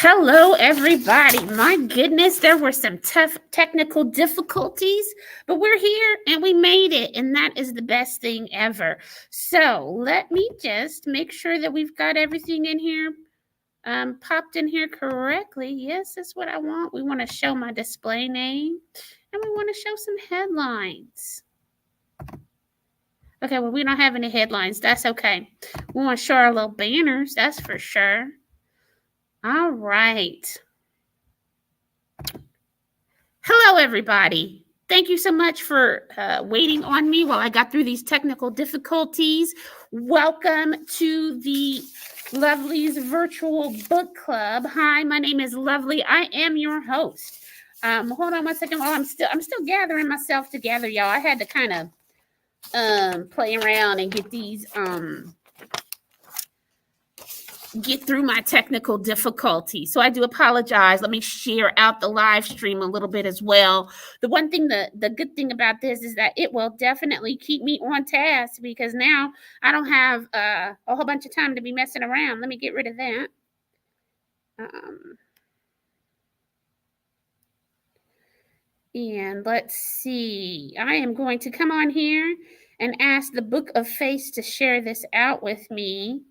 Hello, everybody. My goodness, there were some tough technical difficulties, but we're here and we made it, and that is the best thing ever. So let me just make sure that we've got everything in here popped in here correctly. Yes, that's what I want. We want to show my display name, and we want to show some headlines. Okay, well, we don't have any headlines. That's okay. We want to show our little banners. That's for sure. All right. Hello, everybody. Thank you so much for waiting on me while I got through these technical difficulties. Welcome to the Lovely's Virtual Book Club. Hi, my name is Lovely. I am your host. Hold on 1 second while I'm still gathering myself together, y'all. I had to kind of play around and get these get through my technical difficulties. So I do apologize. Let me share out the live stream a little bit as well. The one thing, the good thing about this is that it will definitely keep me on task, because now I don't have a whole bunch of time to be messing around. Let me get rid of that. And let's see. I am going to come on here and ask the Book of Face to share this out with me.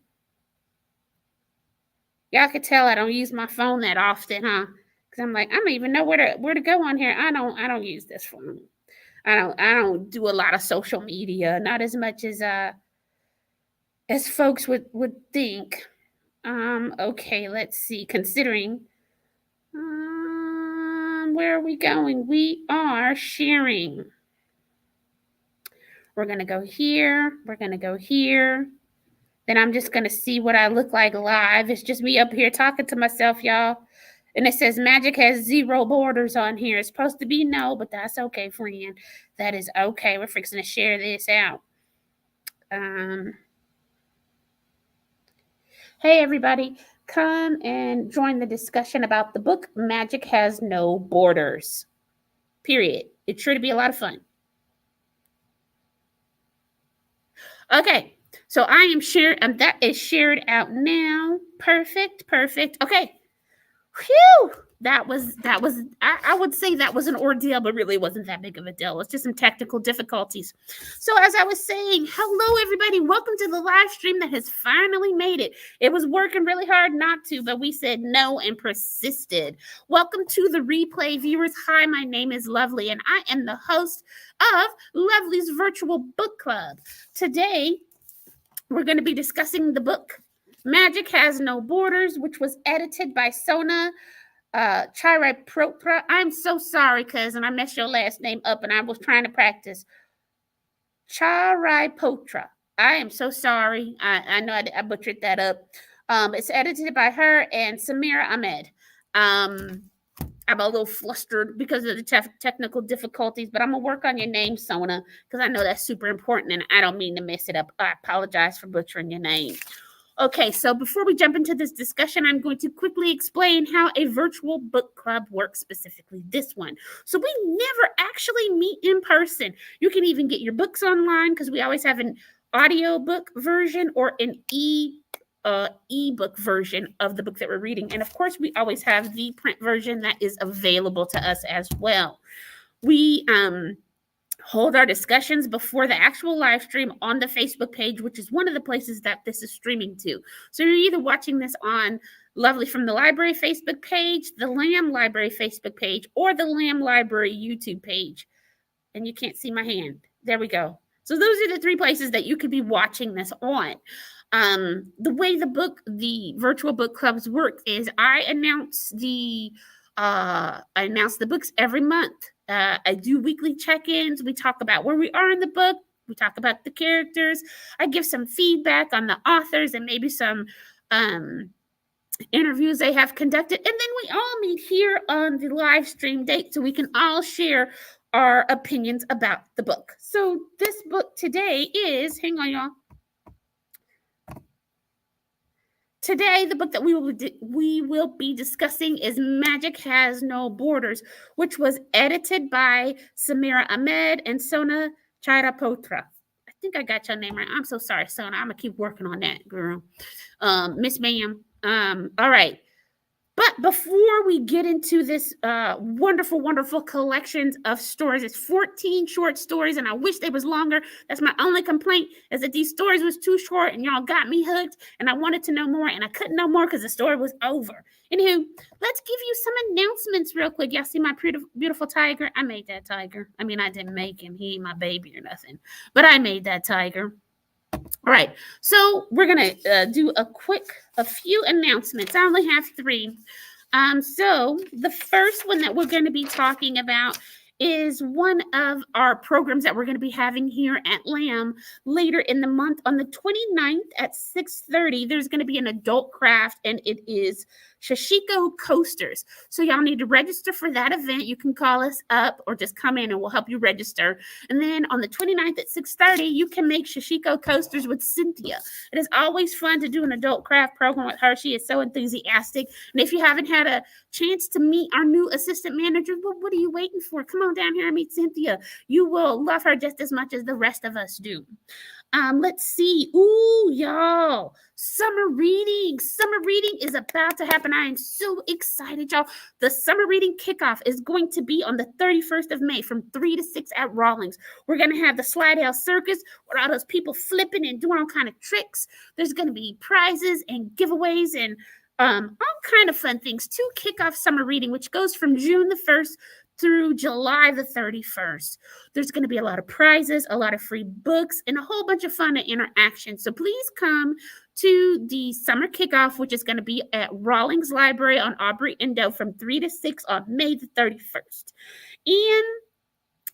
Y'all could tell I don't use my phone that often, huh? Because I'm like, I don't even know where to go on here. I don't use this phone. I don't do a lot of social media, not as much as folks would think. Okay, let's see. Considering where are we going? We are sharing. We're gonna go here. We're gonna go here. Then I'm just going to see what I look like live. It's just me up here talking to myself, y'all. And it says magic has 0 borders on here. It's supposed to be no, but that's okay, friend. That is okay. We're fixing to share this out. Hey, everybody. Come and join the discussion about the book Magic Has No Borders. Period. It's sure to be a lot of fun. Okay. So I am shared, that is shared out now. Perfect. Okay. Whew. That was, I would say that was an ordeal, but really wasn't that big of a deal. It's just some technical difficulties. So as I was saying, hello, everybody. Welcome to the live stream that has finally made it. It was working really hard not to, but we said no and persisted. Welcome to the replay viewers. Hi, my name is Lovely, and I am the host of Lovely's Virtual Book Club. Today, we're going to be discussing the book Magic Has No Borders, which was edited by Sona, Charaipotra. I'm so sorry, cousin. I messed your last name up, and I was trying to practice. Charaipotra. I am so sorry. I know I butchered that up. It's edited by her and Samira Ahmed. I'm a little flustered because of the technical difficulties, but I'm going to work on your name, Sona, because I know that's super important, and I don't mean to mess it up. I apologize for butchering your name. Okay, so before we jump into this discussion, I'm going to quickly explain how a virtual book club works, specifically this one. So we never actually meet in person. You can even get your books online, because we always have an audio book version or an ebook version of the book that we're reading. And of course, we always have the print version that is available to us as well. We hold our discussions before the actual live stream on the Facebook page, which is one of the places that this is streaming to. So you're either watching this on Lovely from the Library Facebook page, the Lamb Library Facebook page, or the Lamb Library YouTube page. And you can't see my hand. There we go. So those are the 3 places that you could be watching this on. The way the virtual book clubs work is I announce the books every month. I do weekly check-ins. We talk about where we are in the book. We talk about the characters. I give some feedback on the authors and maybe some interviews they have conducted. And then we all meet here on the live stream date so we can all share our opinions about the book. So this book today is, hang on, y'all. Today, the book that we will be discussing is Magic Has No Borders, which was edited by Samira Ahmed and Sona Charaipotra. I think I got your name right. I'm so sorry, Sona. I'm going to keep working on that, girl. Miss Ma'am. All right. But before we get into this wonderful, wonderful collections of stories, it's 14 short stories, and I wish they was longer. That's my only complaint, is that these stories was too short, and y'all got me hooked, and I wanted to know more, and I couldn't know more because the story was over. Anywho, let's give you some announcements real quick. Y'all see my beautiful tiger? I made that tiger. I mean, I didn't make him. He ain't my baby or nothing, but I made that tiger. All right, so we're gonna do a few announcements. I only have 3. So the first one that we're going to be talking about is one of our programs that we're going to be having here at LAM later in the month on the 29th at 6:30. There's going to be an adult craft, and it is Shashiko coasters. So y'all need to register for that event. You can call us up or just come in and we'll help you register. And then on the 29th at 6:30, you can make Shashiko coasters with Cynthia. It is always fun to do an adult craft program with her. She is so enthusiastic. And if you haven't had a chance to meet our new assistant manager, well, what are you waiting for? Come on down here and meet Cynthia. You will love her just as much as the rest of us do. Let's see. Ooh, y'all. Summer reading. Summer reading is about to happen. I am so excited, y'all. The summer reading kickoff is going to be on the 31st of May from 3 to 6 at Rawlings. We're going to have the Slidell Circus with all those people flipping and doing all kind of tricks. There's going to be prizes and giveaways and all kind of fun things to kick off summer reading, which goes from June the 1st through July the 31st. There's going to be a lot of prizes, a lot of free books, and a whole bunch of fun and interaction. So please come to the summer kickoff, which is going to be at Rawlings Library on Aubrey Endo from 3 to 6 on May the 31st. And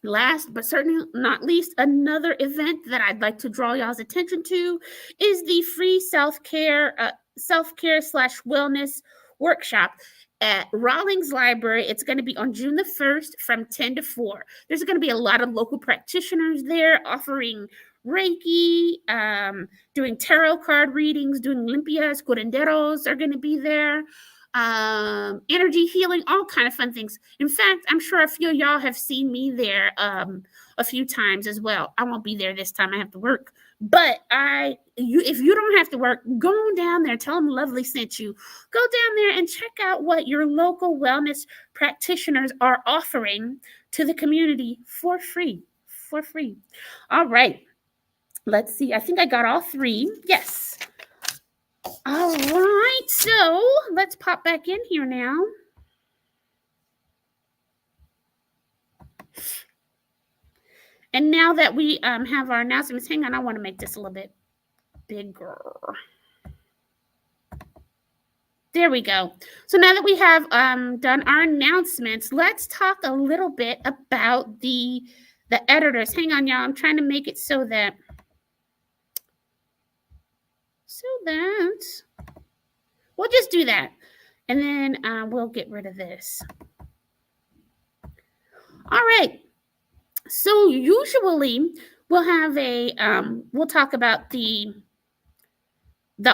last but certainly not least, another event that I'd like to draw y'all's attention to is the free self-care / wellness workshop at Rawlings Library. It's going to be on June the 1st from 10 to 4. There's going to be a lot of local practitioners there offering Reiki, doing tarot card readings, doing limpias, curanderos are going to be there. Energy healing, all kind of fun things. In fact, I'm sure a few of y'all have seen me there a few times as well. I won't be there this time. I have to work. But if you don't have to work, go on down there. Tell them Lovely sent you. Go down there and check out what your local wellness practitioners are offering to the community for free. For free. All right. Let's see. I think I got all 3. Yes. All right. So let's pop back in here now. And now that we have our announcements, hang on, I want to make this a little bit bigger. There we go. So now that we have done our announcements, let's talk a little bit about the editors. Hang on, y'all. I'm trying to make it so that we'll just do that. And then we'll get rid of this. All right. So usually we'll have we'll talk about the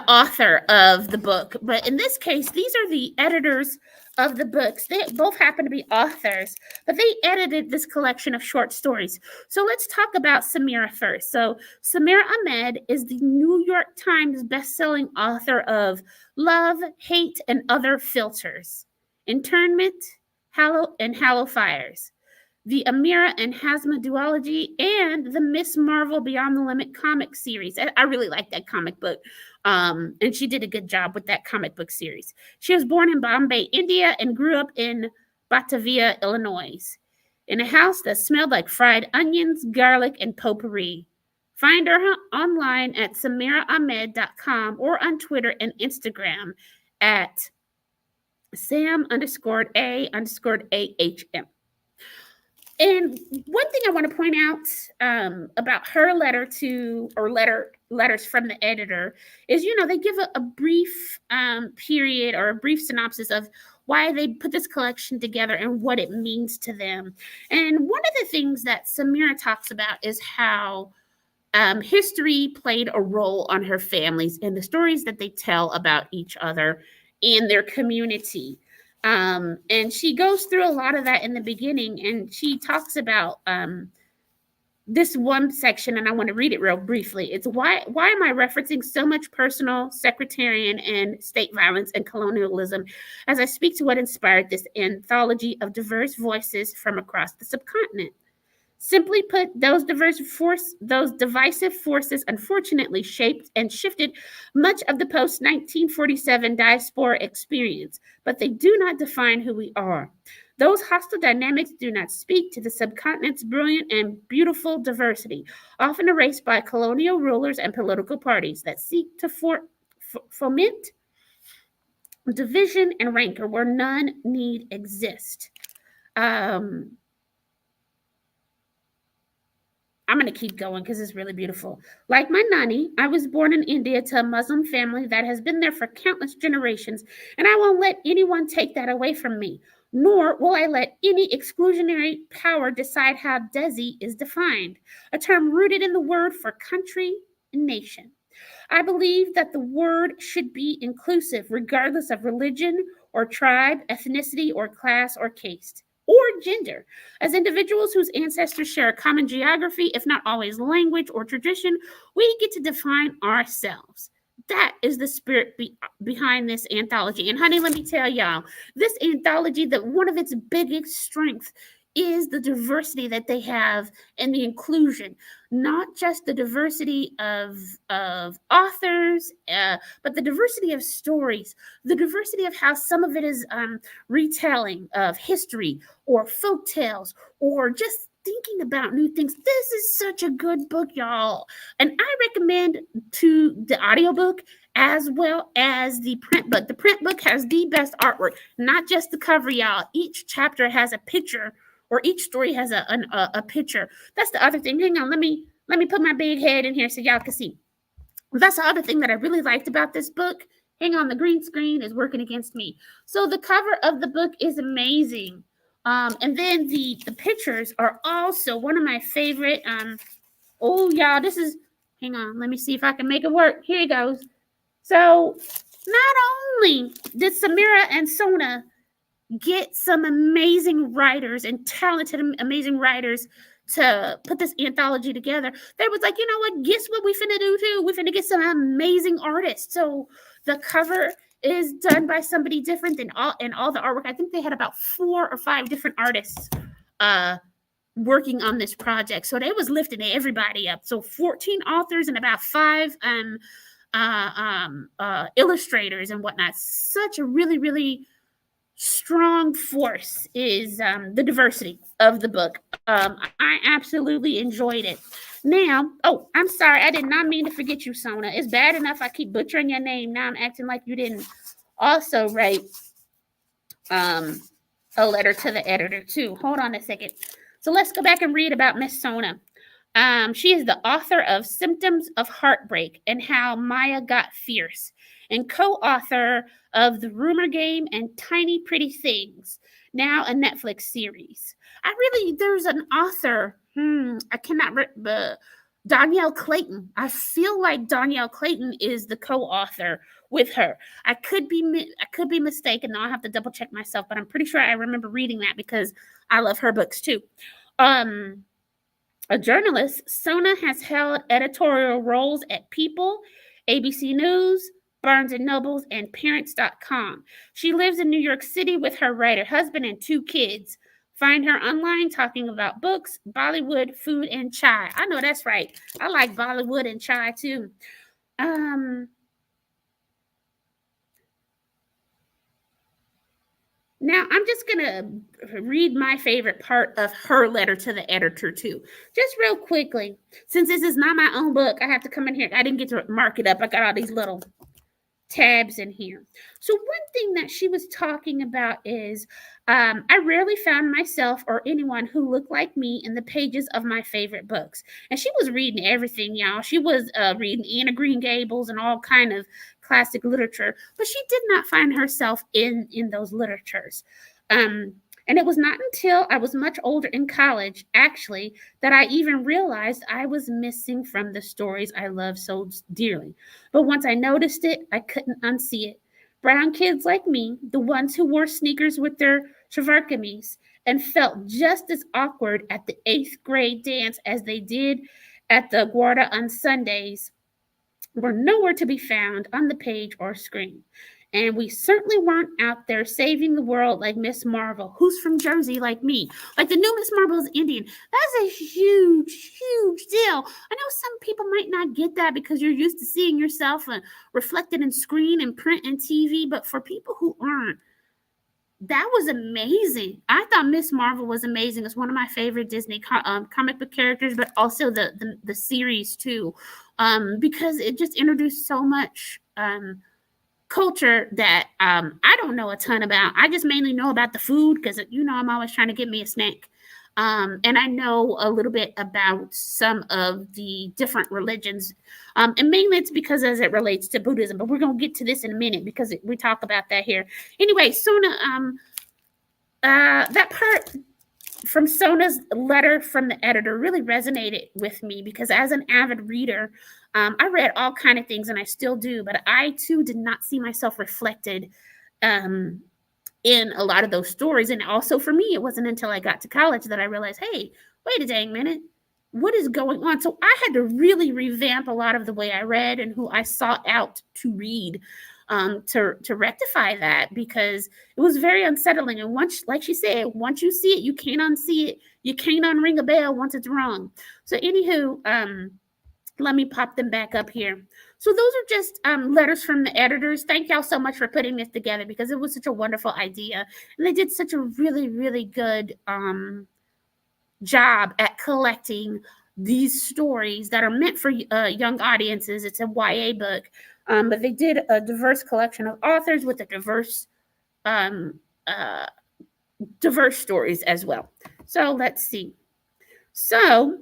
author of the book. But in this case, these are the editors of the books. They both happen to be authors, but they edited this collection of short stories. So let's talk about Samira first. So Samira Ahmed is the New York Times bestselling author of Love, Hate, and Other Filters, Internment, Hallow Fires, the Amira and Hazma duology, and the Miss Marvel Beyond the Limit comic series. I really like that comic book. And she did a good job with that comic book series. She was born in Bombay, India, and grew up in Batavia, Illinois, in a house that smelled like fried onions, garlic, and potpourri. Find her online at samiraahmed.com or on Twitter and Instagram at Sam_A_AHM. And one thing I want to point out about her letters from the editor is, they give a brief period or a brief synopsis of why they put this collection together and what it means to them. And one of the things that Samira talks about is how history played a role on her families and the stories that they tell about each other and their community. And she goes through a lot of that in the beginning, and she talks about this one section, and I want to read it real briefly. It's why am I referencing so much personal, sectarian, and state violence and colonialism as I speak to what inspired this anthology of diverse voices from across the subcontinent? Simply put, those divisive forces unfortunately shaped and shifted much of the post-1947 diaspora experience, but they do not define who we are. Those hostile dynamics do not speak to the subcontinent's brilliant and beautiful diversity, often erased by colonial rulers and political parties that seek to foment division and rancor where none need exist. I'm going to keep going because it's really beautiful. Like my nani, I was born in India to a Muslim family that has been there for countless generations, and I won't let anyone take that away from me, nor will I let any exclusionary power decide how Desi is defined, a term rooted in the word for country and nation. I believe that the word should be inclusive, regardless of religion or tribe, ethnicity or class or caste, or gender. As individuals whose ancestors share a common geography, if not always language or tradition, we get to define ourselves. That is the spirit behind this anthology. And honey, let me tell y'all, this anthology, that one of its biggest strengths is the diversity that they have and the inclusion, not just the diversity of authors, but the diversity of stories, the diversity of how some of it is retelling of history or folk tales or just thinking about new things. This is such a good book, y'all. And I recommend to the audiobook as well as the print book. The print book has the best artwork, not just the cover, y'all. Each chapter has a picture, or each story has a picture. That's the other thing. Hang on, let me put my big head in here so y'all can see. That's the other thing that I really liked about this book. Hang on, the green screen is working against me. So the cover of the book is amazing. And then the pictures are also one of my favorite. Oh, y'all, this is, hang on, let me see if I can make it work. Here it goes. So not only did Samira and Sona get some amazing writers and talented, amazing writers to put this anthology together, they was like, you know what, guess what we finna do too? We finna get some amazing artists. So the cover is done by somebody different than all the artwork. I think they had about 4 or 5 different artists working on this project. So they was lifting everybody up. So 14 authors and about 5 illustrators and whatnot. Such a really, really strong force is the diversity of the book. I absolutely enjoyed it. Now, oh, I'm sorry. I did not mean to forget you, Sona. It's bad enough I keep butchering your name. Now I'm acting like you didn't also write a letter to the editor, too. Hold on a second. So let's go back and read about Miss Sona. She is the author of Symptoms of Heartbreak and How Maya Got Fierce, and co-author of The Rumor Game and Tiny Pretty Things, now a Netflix series. There's an author, I cannot, Danielle Clayton. I feel like Danielle Clayton is the co-author with her. I could be mistaken. I'll have to double check myself, but I'm pretty sure I remember reading that because I love her books too. A journalist, Sona has held editorial roles at People, ABC News, Barnes & Nobles, and Parents.com. She lives in New York City with her writer husband and 2 kids. Find her online talking about books, Bollywood, food, and chai. I know that's right. I like Bollywood and chai too. Now, I'm just going to read my favorite part of her letter to the editor, too. Just real quickly. Since this is not my own book, I have to come in here. I didn't get to mark it up. I got all these little tabs in here. So one thing that she was talking about is I rarely found myself or anyone who looked like me in the pages of my favorite books. And she was reading everything, y'all. She was reading Anne of Green Gables and all kind of classic literature, but she did not find herself in those literatures. And it was not until I was much older in college, actually, that I even realized I was missing from the stories I love so dearly. But once I noticed it, I couldn't unsee it. Brown kids like me, the ones who wore sneakers with their shavarkamis and felt just as awkward at the 8th grade dance as they did at the Guarda on Sundays were nowhere to be found on the page or screen. And we certainly weren't out there saving the world like Miss Marvel, who's from Jersey like me. Like the new Miss Marvel is Indian. That's a huge, huge deal. I know some people might not get that because you're used to seeing yourself reflected in screen and print and TV. But for people who aren't, that was amazing. I thought Miss Marvel was amazing. It's one of my favorite Disney comic book characters, but also the series too, because it just introduced so much culture that I don't know a ton about. I just mainly know about the food because I'm always trying to get me a snack. And I know a little bit about some of the different religions. And mainly it's because as it relates to Buddhism, but we're going to get to this in a minute because we talk about that here. Anyway, Sona, that part from Sona's letter from the editor really resonated with me because as an avid reader, I read all kind of things and I still do, but I too did not see myself reflected in a lot of those stories. And also for me, it wasn't until I got to college that I realized, hey, wait a dang minute, what is going on? So I had to really revamp a lot of the way I read and who I sought out to read to rectify that because it was very unsettling. And once, like she said, once you see it, you can't unsee it. You can't unring a bell once it's wrong. So anywho, let me pop them back up here. So those are just letters from the editors. Thank y'all so much for putting this together because it was such a wonderful idea. And they did such a really, really good job at collecting these stories that are meant for young audiences. It's a YA book, but they did a diverse collection of authors with a diverse stories as well. So let's see. So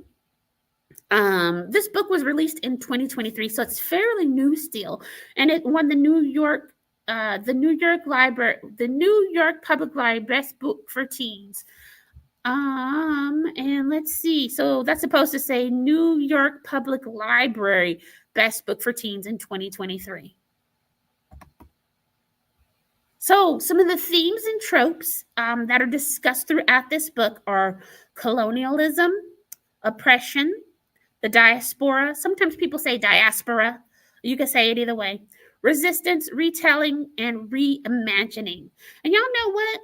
this book was released in 2023, so it's fairly new still, and it won the New York Public Library Best Book for Teens. And let's see. So that's supposed to say New York Public Library Best Book for Teens in 2023. So some of the themes and tropes that are discussed throughout this book are colonialism, oppression, the diaspora. Sometimes people say diaspora. You can say it either way. Resistance, retelling, and reimagining. And y'all know what?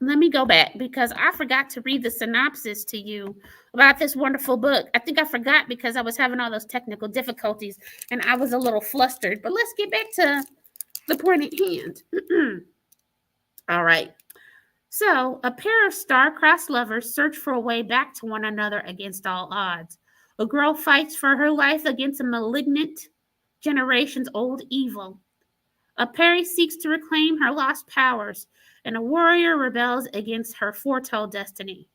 Let me go back because I forgot to read the synopsis to you about this wonderful book. I think I forgot because I was having all those technical difficulties and I was a little flustered. But let's get back to the point at hand. All right. So, a pair of star-crossed lovers search for a way back to one another against all odds. A girl fights for her life against a malignant, generations-old evil. A peris seeks to reclaim her lost powers, and a warrior rebels against her foretold destiny.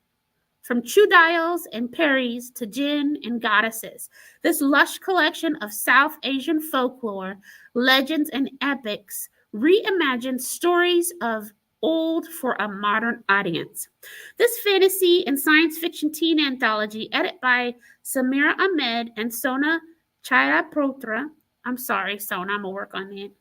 From chudails and peris to jinn and goddesses, this lush collection of South Asian folklore, legends, and epics reimagines stories of old for a modern audience. This fantasy and science fiction teen anthology, edited by Samira Ahmed and Sona Charaipotra, I'm sorry, Sona, I'm going to work on that,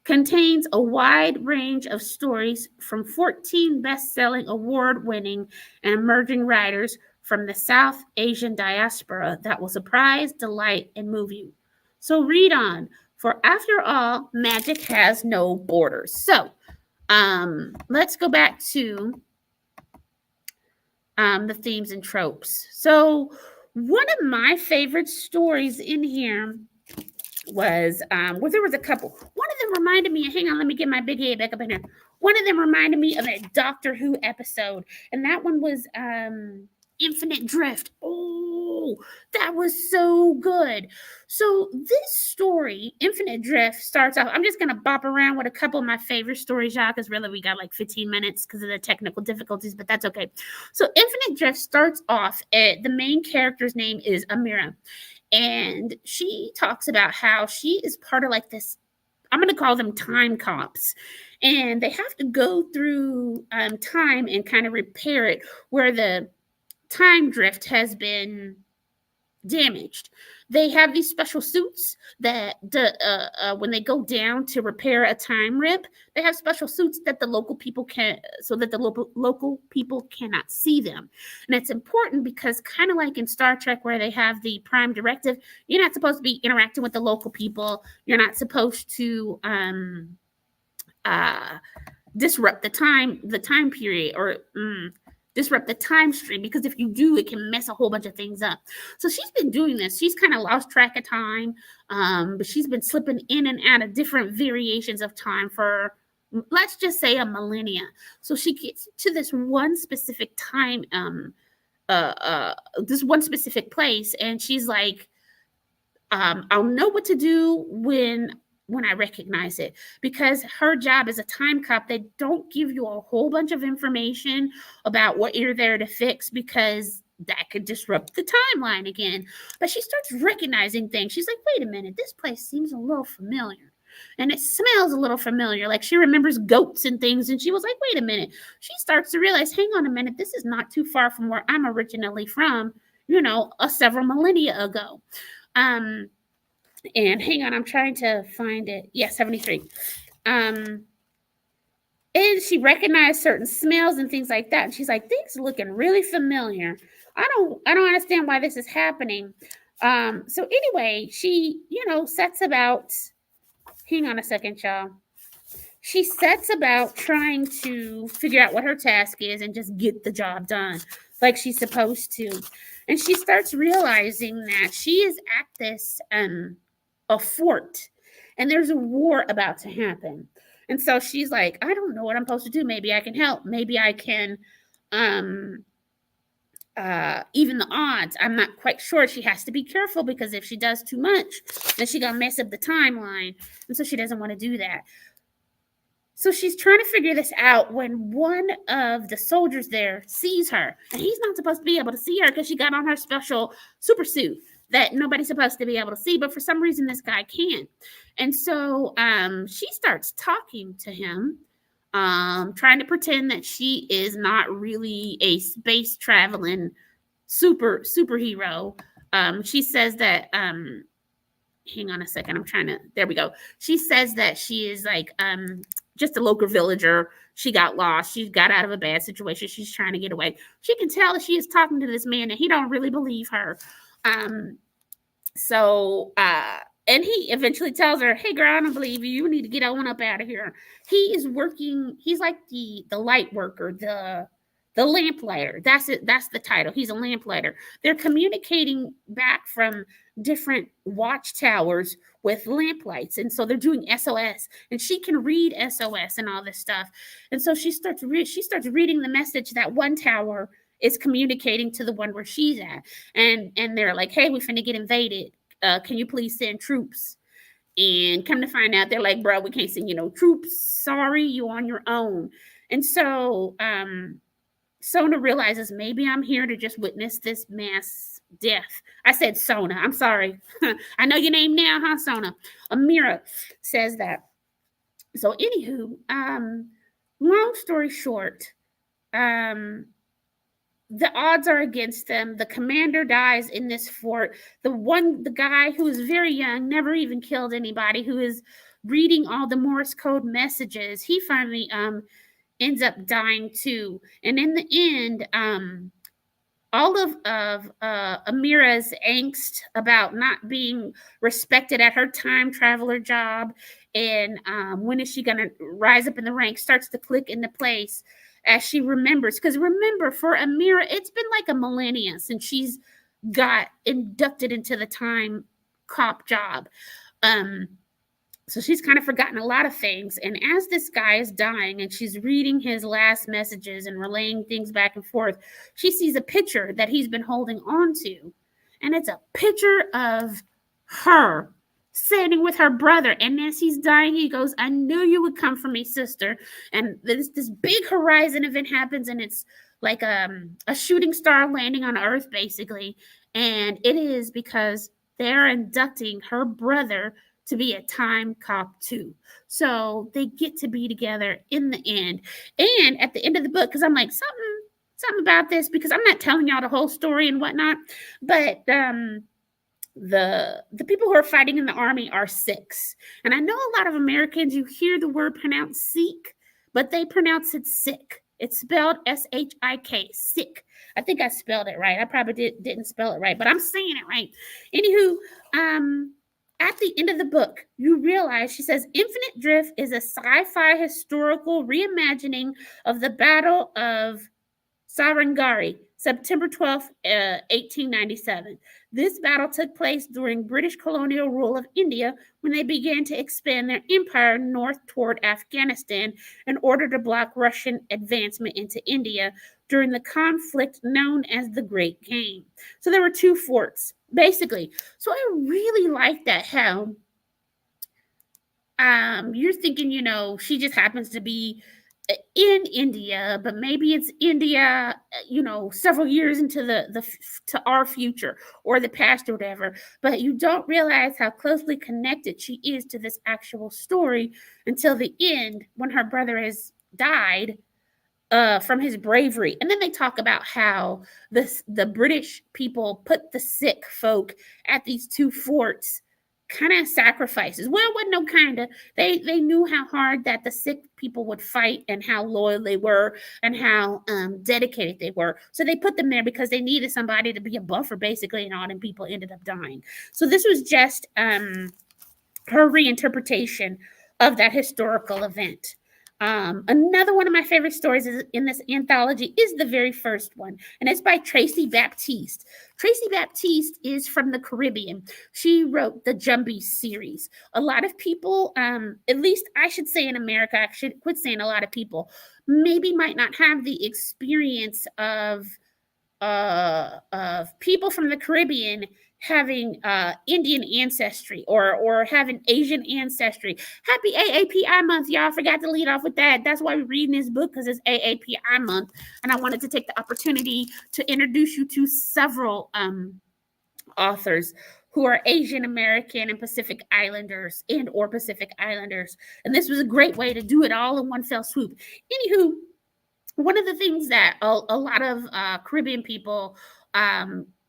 contains a wide range of stories from 14 best-selling, award-winning, and emerging writers from the South Asian diaspora that will surprise, delight, and move you. So read on, for after all, magic has no borders. So, let's go back to the themes and tropes. So one of my favorite stories in here was, well, there was a couple. One of them reminded me, hang on, let me get my big head back up in here. One of them reminded me of a Doctor Who episode, and that one was Infinite Drift. Oh, that was so good. So this story, Infinite Drift, starts off, I'm just going to bop around with a couple of my favorite stories, y'all, because really we got like 15 minutes because of the technical difficulties, but that's okay. So Infinite Drift starts off, the main character's name is Amira, and she talks about how she is part of like this, I'm going to call them time cops, and they have to go through time and kind of repair it where the time drift has been damaged. They have these special suits that when they go down to repair a time rip, they have special suits that the local people can, so that the local people cannot see them. And it's important because, kind of like in Star Trek, where they have the prime directive, you're not supposed to be interacting with the local people. You're not supposed to disrupt the time period, or disrupt the time stream, because if you do, it can mess a whole bunch of things up. So she's been doing this. She's kind of lost track of time, but she's been slipping in and out of different variations of time for, let's just say, a millennia. So she gets to this one specific time, this one specific place, and she's like, I'll know what to do when I recognize it, because her job as a time cop, they don't give you a whole bunch of information about what you're there to fix, because that could disrupt the timeline again. But she starts recognizing things. She's like, wait a minute, this place seems a little familiar, and it smells a little familiar. Like, she remembers goats and things, and she was like, wait a minute. She starts to realize, hang on a minute, this is not too far from where I'm originally from, several millennia ago. And hang on, I'm trying to find it. Yeah, 73. And she recognized certain smells and things like that. And she's like, things are looking really familiar. I don't understand why this is happening. So anyway, she, sets about, hang on a second, y'all. She sets about trying to figure out what her task is and just get the job done like she's supposed to. And she starts realizing that she is at this a fort, and there's a war about to happen. And so she's like, I don't know what I'm supposed to do. Maybe I can help. Maybe I can even the odds. I'm not quite sure. She has to be careful, because if she does too much, then she's gonna mess up the timeline. And so she doesn't want to do that. So she's trying to figure this out when one of the soldiers there sees her. And he's not supposed to be able to see her because she got on her special super suit that nobody's supposed to be able to see. But for some reason, this guy can. And so she starts talking to him, trying to pretend that she is not really a space traveling superhero. She says that, hang on a second, there we go. She says that she is like, just a local villager. She got lost. She got out of a bad situation. She's trying to get away. She can tell that she is talking to this man and he don't really believe her. And he eventually tells her, hey girl, I don't believe you. You need to get on up out of here. He is working. He's like the light worker, the lamplighter. That's it. That's the title. He's a lamplighter. They're communicating back from different watchtowers with lamplights, and so they're doing SOS, and she can read SOS and all this stuff. And so she starts reading the message that one tower is communicating to the one where she's at, and they're like, hey, we finna get invaded. Can you please send troops? And come to find out, they're like, bro, we can't send you no troops. Sorry, you on your own. And so Sona realizes, maybe I'm here to just witness this mass death. I said Sona. I'm sorry. I know your name now, huh, Sona? Amira says that. So anywho, long story short, the odds are against them. The commander dies in this fort. The guy who is very young, never even killed anybody, who is reading all the Morse code messages, he finally ends up dying too. And in the end, all of Amira's angst about not being respected at her time traveler job, and when is she going to rise up in the ranks, starts to click into place as she remembers. Because remember, for Amira, it's been like a millennia since she's got inducted into the time cop job. So she's kind of forgotten a lot of things. And as this guy is dying and she's reading his last messages and relaying things back and forth, she sees a picture that he's been holding on to. And it's a picture of her sitting with her brother. And as he's dying, he goes, I knew you would come for me, sister. And this big horizon event happens, and it's like a shooting star landing on Earth, basically. And it is because they're inducting her brother to be a time cop too. So they get to be together in the end. And at the end of the book, because I'm like, something about this, because I'm not telling y'all the whole story and whatnot, but the people who are fighting in the army are Sikhs. And I know a lot of Americans, you hear the word pronounced Sikh, but they pronounce it Sikh. It's spelled S-H-I-K, Sikh. I think I spelled it right. I probably didn't spell it right, but I'm saying it right. Anywho, at the end of the book, you realize, she says, Infinite Drift is a sci-fi historical reimagining of the Battle of Sarangari, September 12th, 1897. This battle took place during British colonial rule of India when they began to expand their empire north toward Afghanistan in order to block Russian advancement into India during the conflict known as the Great Game. So there were two forts, basically. So I really like that, how you're thinking, she just happens to be in India, but maybe it's India, several years into to our future or the past or whatever. But you don't realize how closely connected she is to this actual story until the end, when her brother has died from his bravery. And then they talk about how the British people put the Sikh folk at these two forts, kind of sacrifices. Well, it wasn't no kind of. They knew how hard that the Sikh people would fight and how loyal they were and how dedicated they were. So they put them there because they needed somebody to be a buffer, basically, and all them people ended up dying. So this was just her reinterpretation of that historical event. Another one of my favorite stories in this anthology is the very first one, and it's by Tracy Baptiste. Tracy Baptiste is from the Caribbean. She wrote the Jumbies series. A lot of people, at least I should say in America, I should quit saying a lot of people, maybe might not have the experience of people from the Caribbean having Indian ancestry or having Asian ancestry. Happy AAPI month, y'all. Forgot to lead off with that. That's why we're reading this book, because it's AAPI month. And I wanted to take the opportunity to introduce you to several authors who are Asian American and Pacific Islanders or Pacific Islanders. And this was a great way to do it all in one fell swoop. Anywho, one of the things that a lot of Caribbean people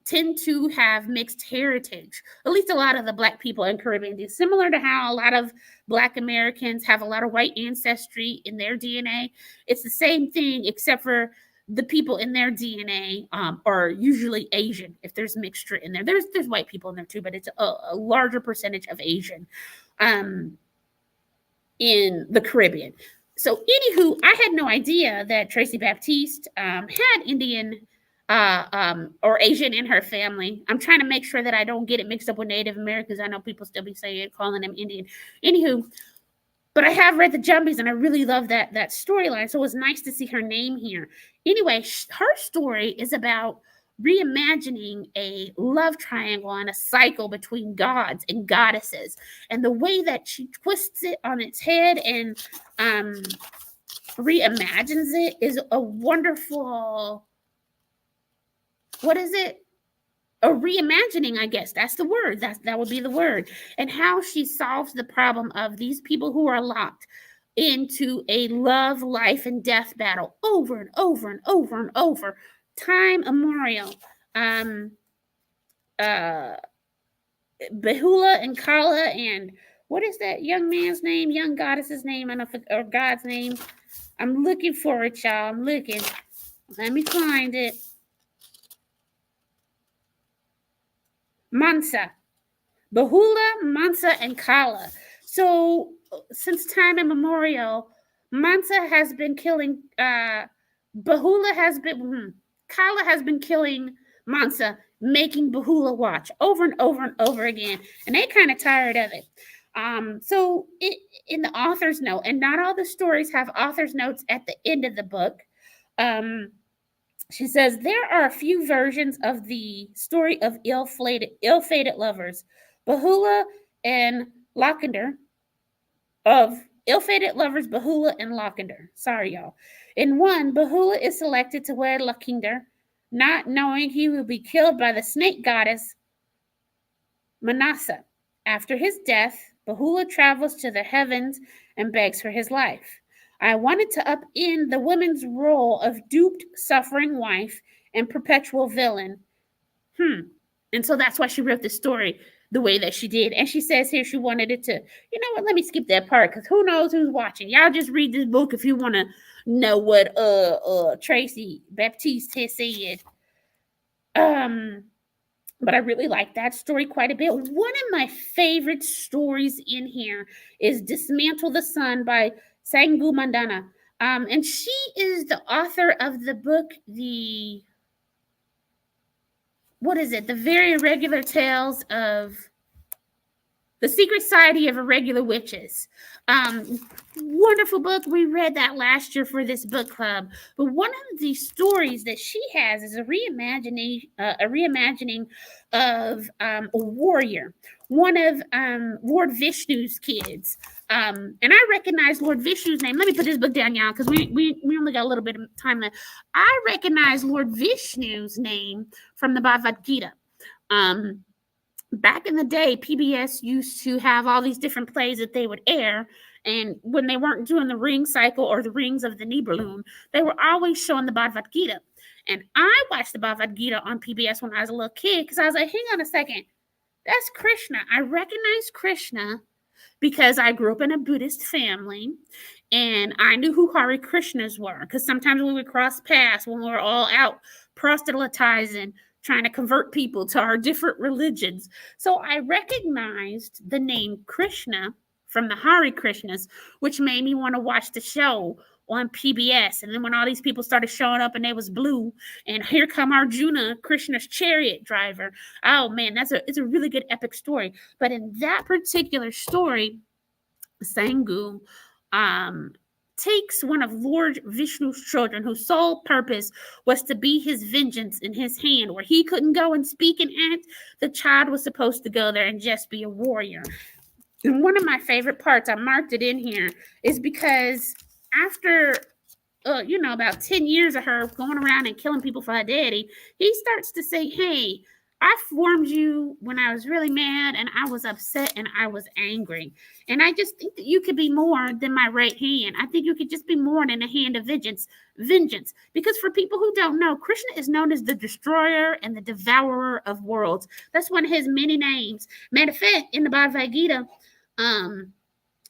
tend to have mixed heritage. At least a lot of the Black people in Caribbean do. Similar to how a lot of Black Americans have a lot of white ancestry in their DNA. It's the same thing, except for the people in their DNA are usually Asian. If there's mixture in there, there's white people in there too, but it's a larger percentage of Asian in the Caribbean. So, anywho, I had no idea that Tracy Baptiste had Indian or Asian in her family. I'm trying to make sure that I don't get it mixed up with Native Americans. I know people still be calling them Indian. Anywho, but I have read the Jumbies, and I really love that storyline. So it was nice to see her name here. Anyway, her story is about reimagining a love triangle and a cycle between gods and goddesses. And the way that she twists it on its head and reimagines it is a wonderful, what is it? A reimagining, I guess. That's the word. That would be the word. And how she solves the problem of these people who are locked into a love, life, and death battle over and over and over and over. Time immemorial. Behula and Kala, and what is that young man's name? Young goddess's name? I don't know, or God's name. I'm looking for it, y'all. I'm looking. Let me find it. Mansa. Behula, Mansa, and Kala. So since time immemorial, Mansa has been killing, Kala has been killing Mansa, making Behula watch over and over and over again. And they kind of tired of it. So in the author's note, and not all the stories have author's notes at the end of the book, she says, there are a few versions of the story of ill-fated lovers, Behula and Lakender, of ill-fated lovers Behula and Lakender. Sorry, y'all. In one, Behula is selected to wed Lakender, not knowing he will be killed by the snake goddess Manasa. After his death, Behula travels to the heavens and begs for his life. I wanted to upend the woman's role of duped, suffering wife and perpetual villain. And so that's why she wrote the story the way that she did. And she says here she wanted it to, you know what, let me skip that part because who knows who's watching. Y'all just read this book if you want to know what Tracy Baptiste has said. But I really like that story quite a bit. One of my favorite stories in here is Dismantle the Sun by Sangu Mandana. And she is the author of the book, The Very Irregular Tales of the Secret Society of Irregular Witches. Wonderful book. We read that last year for this book club. But one of the stories that she has is a reimagining of a warrior, one of Lord Vishnu's kids. And I recognize Lord Vishnu's name. Let me put this book down, y'all, because we only got a little bit of time left. I recognize Lord Vishnu's name from the Bhagavad Gita. Back in the day, PBS used to have all these different plays that they would air. And when they weren't doing the ring cycle or the rings of the Nibelung, they were always showing the Bhagavad Gita. And I watched the Bhagavad Gita on PBS when I was a little kid because I was like, hang on a second. That's Krishna. I recognize Krishna because I grew up in a Buddhist family and I knew who Hare Krishnas were because sometimes we would cross paths when we were all out proselytizing, trying to convert people to our different religions. So I recognized the name Krishna from the Hare Krishnas, which made me want to watch the show on PBS. And then when all these people started showing up and they was blue, and here come Arjuna, Krishna's chariot driver. Oh man, it's a really good epic story. But in that particular story, Sangu takes one of Lord Vishnu's children whose sole purpose was to be his vengeance in his hand. Where he couldn't go and speak and act, the child was supposed to go there and just be a warrior. And one of my favorite parts, I marked it in here, is because after about 10 years of her going around and killing people for her daddy, he starts to say, hey, I formed you when I was really mad and I was upset and I was angry. And I just think that you could be more than my right hand. I think you could just be more than a hand of vengeance. Because for people who don't know, Krishna is known as the destroyer and the devourer of worlds. That's one of his many names. Matter of fact, in the Bhagavad Gita,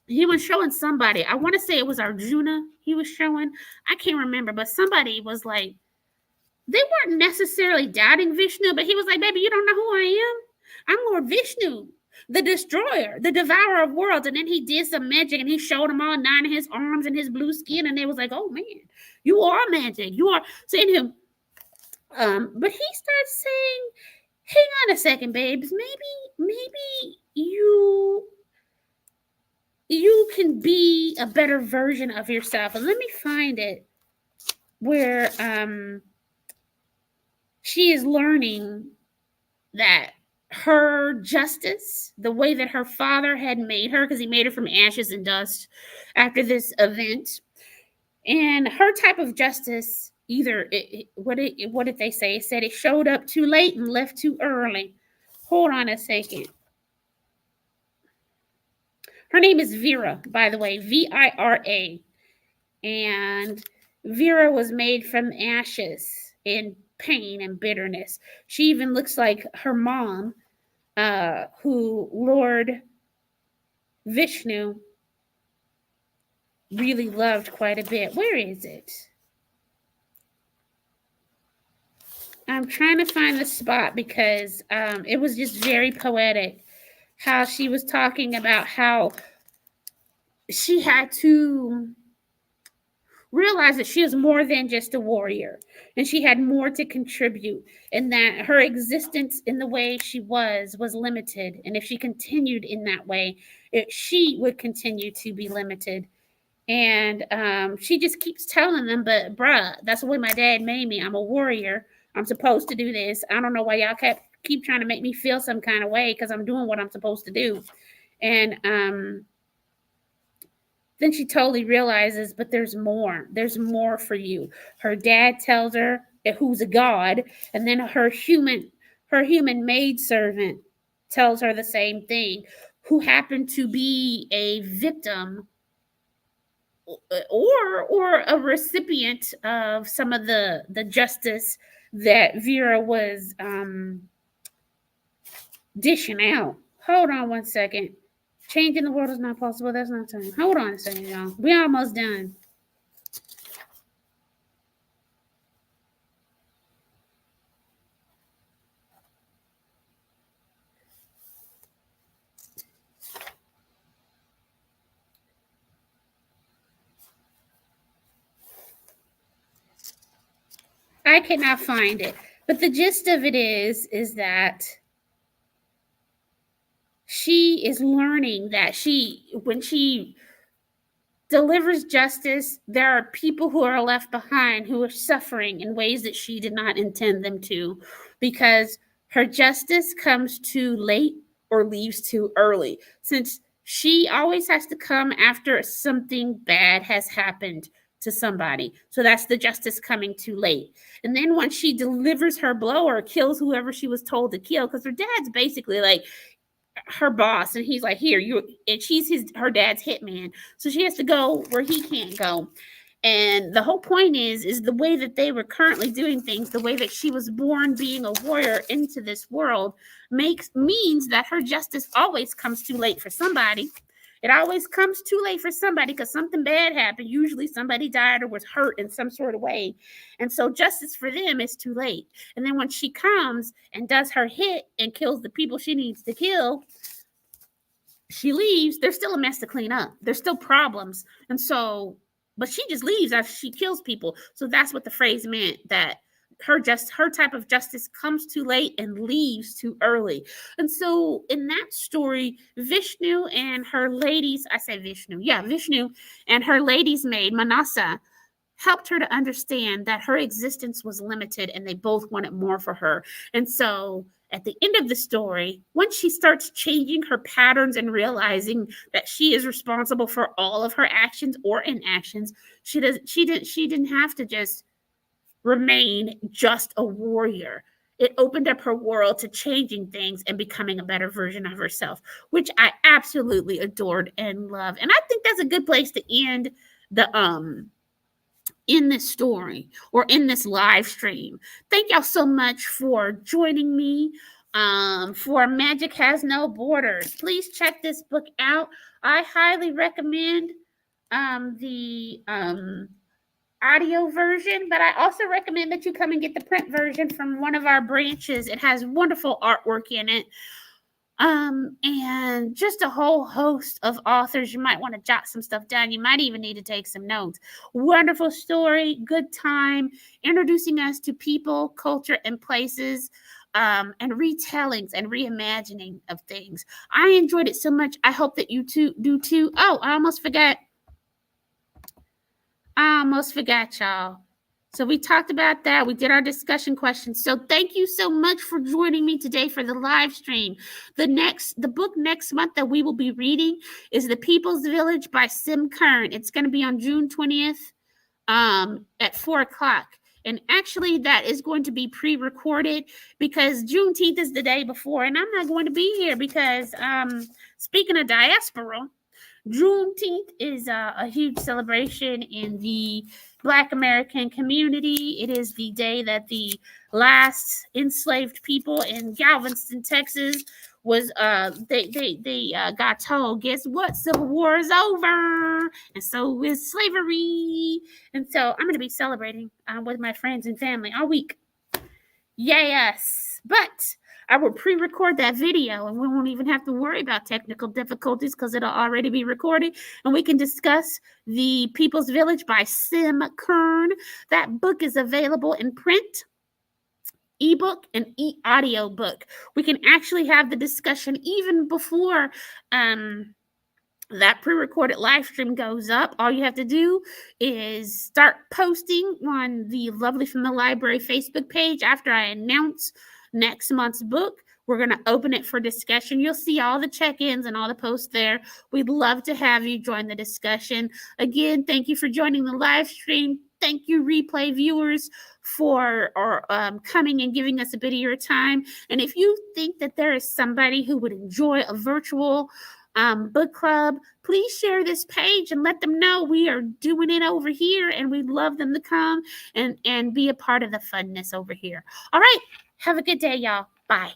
he was showing somebody, I want to say it was Arjuna he was showing. I can't remember, but somebody was like, they weren't necessarily doubting Vishnu, but he was like, baby, you don't know who I am? I'm Lord Vishnu, the destroyer, the devourer of worlds. And then he did some magic and he showed them all 9 of his arms and his blue skin. And they was like, oh man, you are magic. You are saying him. But he starts saying, hang on a second, babes. Maybe you can be a better version of yourself. And let me find it where she is learning that her justice, the way that her father had made her, because he made her from ashes and dust after this event, and her type of justice, what did they say? It said it showed up too late and left too early. Hold on a second. Her name is Vera, by the way, Vira. And Vera was made from ashes and pain and bitterness. She even looks like her mom, who Lord Vishnu really loved quite a bit. Where is it? I'm trying to find the spot because it was just very poetic how she was talking about how she had to realize that she was more than just a warrior and she had more to contribute, and that her existence in the way she was limited, and if she continued in that way, she would continue to be limited. And she just keeps telling them, but bruh, that's the way my dad made me. I'm a warrior. I'm supposed to do this. I don't know why y'all keep trying to make me feel some kind of way because I'm doing what I'm supposed to do. And then she totally realizes, but there's more. There's more for you. Her dad tells her who's a god, and then her human maidservant tells her the same thing, who happened to be a victim or a recipient of some of the justice that Vera was dishing out. Hold on one second. Changing the world is not possible. That's not time. Hold on a second, y'all. We're almost done. I cannot find it. But the gist of it is that she is learning that when she delivers justice, there are people who are left behind who are suffering in ways that she did not intend them to, because her justice comes too late or leaves too early, since she always has to come after something bad has happened to somebody. So that's the justice coming too late. And then when she delivers her blow or kills whoever she was told to kill, because her dad's basically like her boss, and he's like, here, you, and she's her dad's hitman, so she has to go where he can't go. And the whole point is the way that they were currently doing things, the way that she was born being a warrior into this world, means that her justice always comes too late for somebody. It always comes too late for somebody because something bad happened. Usually somebody died or was hurt in some sort of way. And so justice for them is too late. And then when she comes and does her hit and kills the people she needs to kill, she leaves. There's still a mess to clean up. There's still problems. And so, but she just leaves after she kills people. So that's what the phrase meant, that her type of justice comes too late and leaves too early. And so in that story, Vishnu and her ladies, Vishnu and her lady's maid Manasa helped her to understand that her existence was limited and they both wanted more for her. And so at the end of the story, once she starts changing her patterns and realizing that she is responsible for all of her actions or inactions, she didn't have to just remain just a warrior. It opened up her world to changing things and becoming a better version of herself, which I absolutely adored and loved. And I think that's a good place to end the in this story or in this live stream. Thank y'all so much for joining me for Magic Has No Borders. Please check this book out. I highly recommend the audio version, but I also recommend that you come and get the print version from one of our branches. It has wonderful artwork in it. And just a whole host of authors. You might want to jot some stuff down. You might even need to take some notes. Wonderful story, good time, introducing us to people, culture, and places, and retellings and reimagining of things. I enjoyed it so much. I hope that you too do too. Oh, I almost forgot, y'all. So we talked about that. We did our discussion questions. So thank you so much for joining me today for the live stream. The book next month that we will be reading is The People's Village by Sim Kern. It's going to be on June 20th at 4:00. And actually, that is going to be pre-recorded because Juneteenth is the day before, and I'm not going to be here because speaking of diaspora, Juneteenth is a huge celebration in the Black American community. It is the day that the last enslaved people in Galveston, Texas, was they got told, guess what? Civil War is over, and so is slavery. And so I'm going to be celebrating with my friends and family all week. Yes, but I will pre-record that video and we won't even have to worry about technical difficulties because it'll already be recorded and we can discuss The People's Village by Sim Kern. That book is available in print, ebook, and audio book. We can actually have the discussion even before that pre-recorded live stream goes up. All you have to do is start posting on the Lovely from the Library Facebook page after I announce next month's book. We're going to open it for discussion. You'll see all the check-ins and all the posts there. We'd love to have you join the discussion. Again, thank you for joining the live stream. Thank you, replay viewers, for coming and giving us a bit of your time. And if you think that there is somebody who would enjoy a virtual book club, please share this page and let them know we are doing it over here and we'd love them to come and be a part of the funness over here. All right. Have a good day, y'all. Bye.